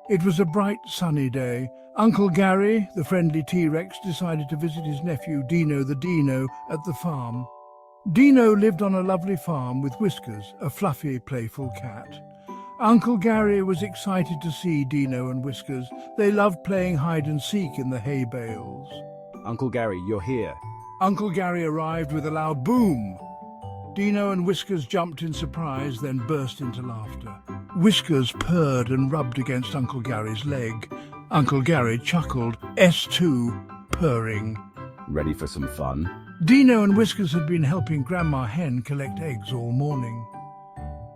It was a bright, sunny day. Uncle Gary, the friendly T-Rex, decided to visit his nephew Deeno the Deeno at the farm. Deeno lived on a lovely farm with Whiskers, a fluffy, playful cat. Uncle Gary was excited to see Deeno and Whiskers. They loved playing hide-and-seek in the hay bales. Uncle Gary, you're here. Uncle Gary arrived with a loud boom. Deeno and Whiskers jumped in surprise, then burst into laughter. Whiskers purred and rubbed against Uncle Gary's leg. Uncle Gary chuckled, S2, purring. Ready for some fun? Deeno and Whiskers had been helping Grandma Hen collect eggs all morning.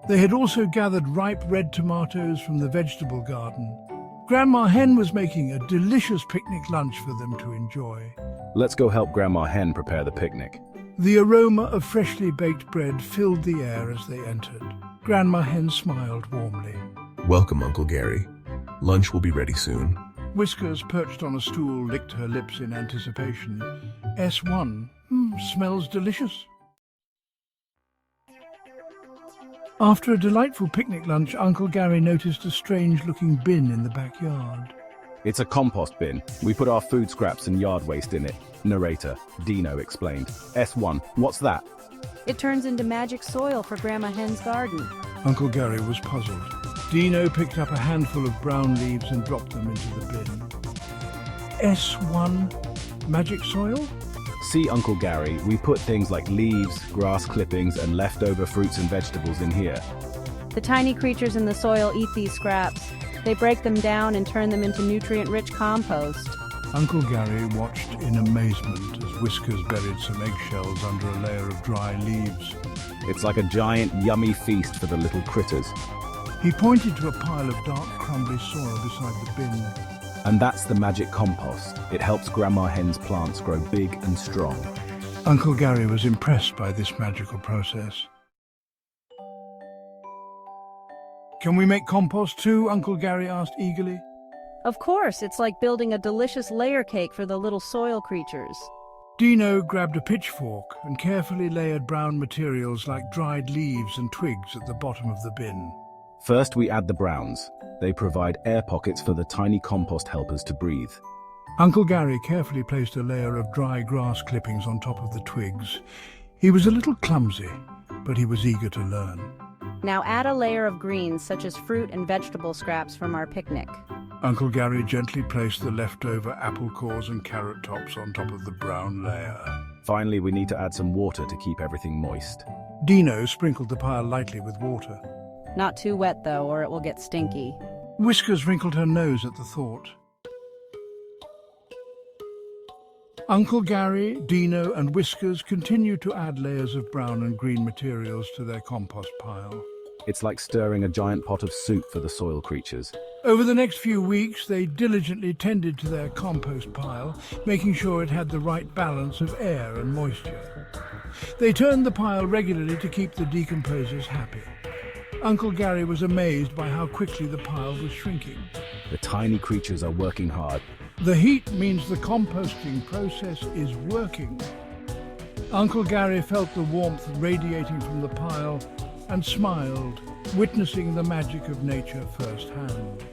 They had also gathered ripe red tomatoes from the vegetable garden. Grandma Hen was making a delicious picnic lunch for them to enjoy. Let's go help Grandma Hen prepare the picnic. The aroma of freshly baked bread filled the air as they entered. Grandma Hen smiled warmly. Welcome, Uncle Gary. Lunch will be ready soon. Whiskers, perched on a stool, licked her lips in anticipation. S1, smells delicious. After a delightful picnic lunch, Uncle Gary noticed a strange-looking bin in the backyard. It's a compost bin. We put our food scraps and yard waste in it. Narrator, Deeno explained. S1, what's that? It turns into magic soil for Grandma Hen's garden. Uncle Gary was puzzled. Deeno picked up a handful of brown leaves and dropped them into the bin. S1, magic soil? See, Uncle Gary, we put things like leaves, grass clippings, and leftover fruits and vegetables in here. The tiny creatures in the soil eat these scraps. They break them down and turn them into nutrient-rich compost. Uncle Gary watched in amazement as Whiskers buried some eggshells under a layer of dry leaves. It's like a giant, yummy feast for the little critters. He pointed to a pile of dark, crumbly soil beside the bin. And that's the magic compost. It helps Grandma Hen's plants grow big and strong. Uncle Gary was impressed by this magical process. Can we make compost too? Uncle Gary asked eagerly. Of course, it's like building a delicious layer cake for the little soil creatures. Deeno grabbed a pitchfork and carefully layered brown materials like dried leaves and twigs at the bottom of the bin. First, we add the browns. They provide air pockets for the tiny compost helpers to breathe. Uncle Gary carefully placed a layer of dry grass clippings on top of the twigs. He was a little clumsy, but he was eager to learn. Now add a layer of greens such as fruit and vegetable scraps from our picnic. Uncle Gary gently placed the leftover apple cores and carrot tops on top of the brown layer. Finally, we need to add some water to keep everything moist. Deeno sprinkled the pile lightly with water. Not too wet though, or it will get stinky. Whiskers wrinkled her nose at the thought. Uncle Gary, Deeno, and Whiskers continued to add layers of brown and green materials to their compost pile. It's like stirring a giant pot of soup for the soil creatures. Over the next few weeks, they diligently tended to their compost pile, making sure it had the right balance of air and moisture. They turned the pile regularly to keep the decomposers happy. Uncle Gary was amazed by how quickly the pile was shrinking. The tiny creatures are working hard. The heat means the composting process is working. Uncle Gary felt the warmth radiating from the pile and smiled, witnessing the magic of nature firsthand.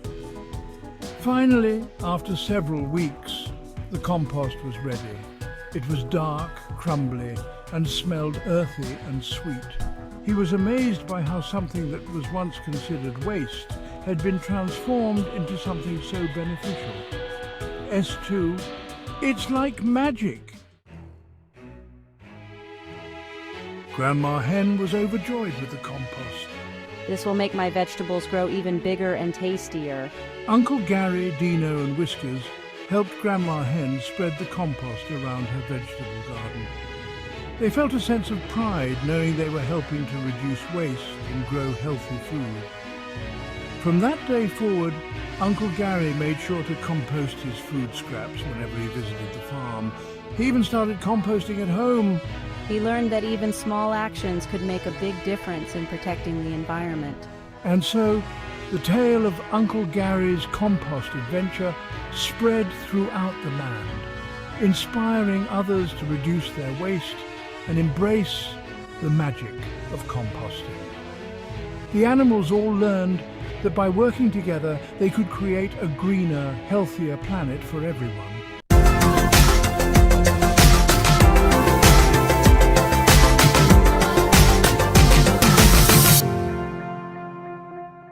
Finally, after several weeks, the compost was ready. It was dark, crumbly, and smelled earthy and sweet. He was amazed by how something that was once considered waste had been transformed into something so beneficial. S2, it's like magic. Grandma Hen was overjoyed with the compost. This will make my vegetables grow even bigger and tastier. Uncle Gary, Deeno, and Whiskers helped Grandma Hen spread the compost around her vegetable garden. They felt a sense of pride knowing they were helping to reduce waste and grow healthy food. From that day forward, Uncle Gary made sure to compost his food scraps whenever he visited the farm. He even started composting at home. He learned that even small actions could make a big difference in protecting the environment. And so, the tale of Uncle Gary's compost adventure spread throughout the land, inspiring others to reduce their waste and embrace the magic of composting. The animals all learned that by working together they could create a greener, healthier planet for everyone.